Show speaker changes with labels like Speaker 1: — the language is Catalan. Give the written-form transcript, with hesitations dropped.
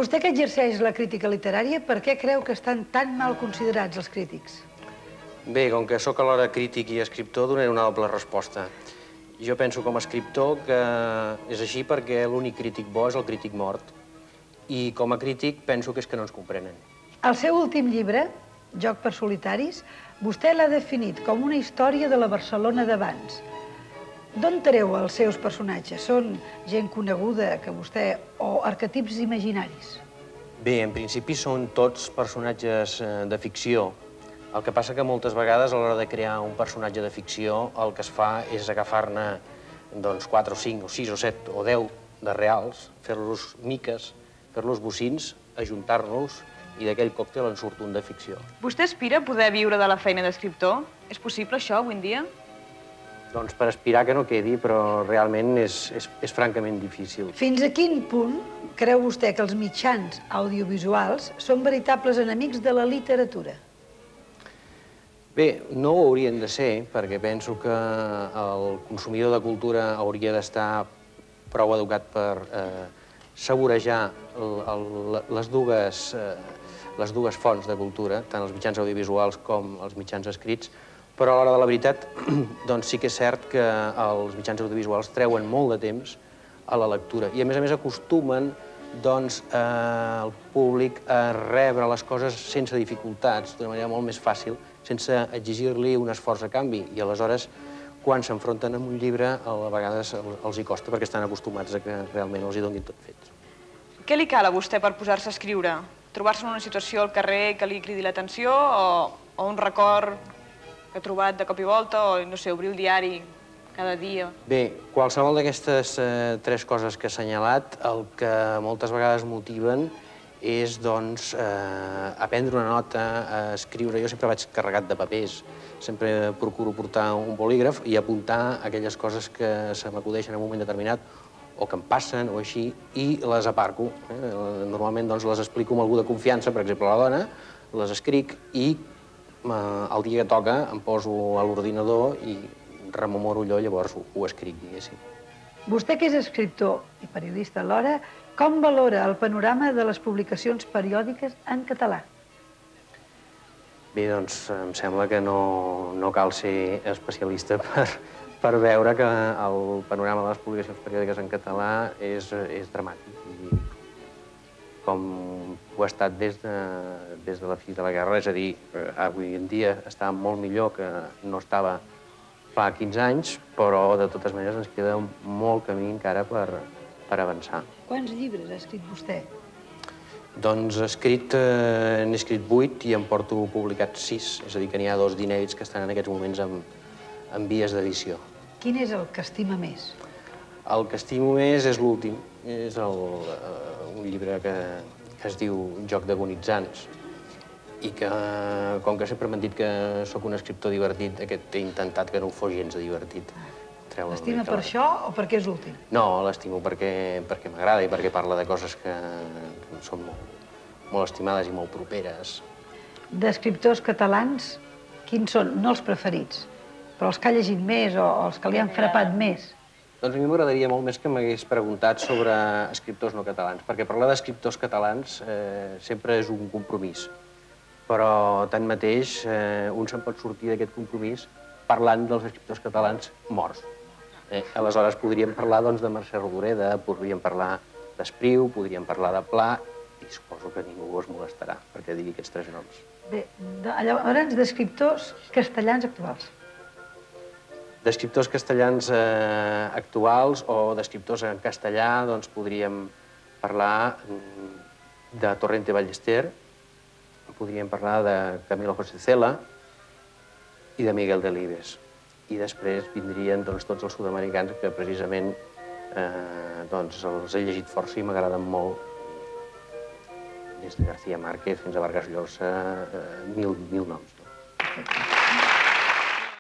Speaker 1: Vostè que exerceix la crítica literària, per què creu que estan tan mal considerats els crítics?
Speaker 2: Bé, com que sóc alhora crític i escriptor, donaré una doble resposta. Jo penso com a escriptor que és així perquè l'únic crític bo és el crític mort. I com a crític penso que és que no ens comprenen.
Speaker 1: El seu últim llibre, Joc per solitaris, vostè l'ha definit com una història de la Barcelona d'abans. D'on treu els seus personatges? Són gent coneguda que vostè... o arquetips imaginaris?
Speaker 2: Bé, en principi són tots personatges de ficció. El que passa que moltes vegades a l'hora de crear un personatge de ficció el que es fa és agafar-ne 4 o 5 o 6 o 7 o 10 de reals, fer-los miques, fer-los bocins, ajuntar-los i d'aquell còctel en surt un de ficció.
Speaker 3: Vostè aspira a poder viure de la feina d'escriptor? És possible això avui en dia?
Speaker 2: Doncs per aspirar que no quedi, però realment és francament difícil.
Speaker 1: Fins a quin punt creu vostè que els mitjans audiovisuals són veritables enemics de la literatura?
Speaker 2: Bé, no ho haurien de ser, perquè penso que el consumidor de cultura hauria d'estar prou educat per saborejar les dues fonts de cultura, tant els mitjans audiovisuals com els mitjans escrits, però a l'hora de la veritat doncs sí que és cert que els mitjans audiovisuals treuen molt de temps a la lectura i a més acostumen el públic a rebre les coses sense dificultats, d'una manera molt més fàcil, sense exigir-li un esforç a canvi. I aleshores, quan s'enfronten amb un llibre, a vegades els hi costa perquè estan acostumats a que realment els hi donin tot fet.
Speaker 3: Què li cal a vostè per posar-se a escriure? Trobar-se en una situació al carrer que li cridi l'atenció o un record que ha trobat de cop i volta o, no sé, obrir el diari cada dia? Bé,
Speaker 2: qualsevol d'aquestes 3 coses que he assenyalat, el que moltes vegades motiven és, doncs, aprendre una nota, a escriure. Jo sempre vaig carregat de papers, sempre procuro portar un bolígraf i apuntar aquelles coses que se m'acudeixen en un moment determinat o que em passen o així, i les aparco. Normalment les explico amb algú de confiança, per exemple la dona, les escric i el dia que toca em poso a l'ordinador i rememoro allò, llavors ho escric, diguéssim.
Speaker 1: Vostè, que és escriptor i periodista alhora, com valora el panorama de les publicacions periòdiques en català?
Speaker 2: Bé, doncs em sembla que no cal ser especialista per veure que el panorama de les publicacions periòdiques en català és dramàtic, com ho ha estat des de la fi de la guerra. És a dir, avui en dia està molt millor que no estava fa 15 anys, però de totes maneres ens queda molt camí encara per avançar.
Speaker 1: Quants llibres ha escrit vostè?
Speaker 2: Doncs n'he escrit 8 i en porto publicats 6, és a dir, que n'hi ha 2 d'inèdits que estan en aquests moments en vies d'edició.
Speaker 1: Quin és el que estima més?
Speaker 2: El que estimo més és l'últim. És un llibre que es diu Joc d'agonitzants i que, com que sempre m'han dit que sóc un escriptor divertit, aquest he intentat que no ho fos gens de divertit.
Speaker 1: L'estima per això o perquè és l'últim?
Speaker 2: No, l'estimo perquè m'agrada i perquè parla de coses que són molt estimades i molt properes.
Speaker 1: D'escriptors catalans, quins són? No els preferits, però els que ha llegit més o els que li han frapat més?
Speaker 2: Doncs a mi m'agradaria molt més que m'hagués preguntat sobre escriptors no catalans, perquè parlar d'escriptors catalans sempre és un compromís. Però, tanmateix, un se'n pot sortir d'aquest compromís parlant dels escriptors catalans morts. Aleshores, podríem parlar de Mercè Rodoreda, podríem parlar d'Espriu, podríem parlar de Pla, i suposo que ningú es molestarà perquè digui aquests 3 noms.
Speaker 1: Bé, llavors, d'escriptors castellans actuals.
Speaker 2: D'escriptors castellans actuals o d'escriptors en castellà, doncs podríem parlar de Torrente Ballester, podríem parlar de Camilo José Cela i de Miguel Delibes. I després vindrien tots els sud-americans que precisament els he llegit força i m'agraden molt. Des de García Márquez fins a Vargas Llosa, mil noms.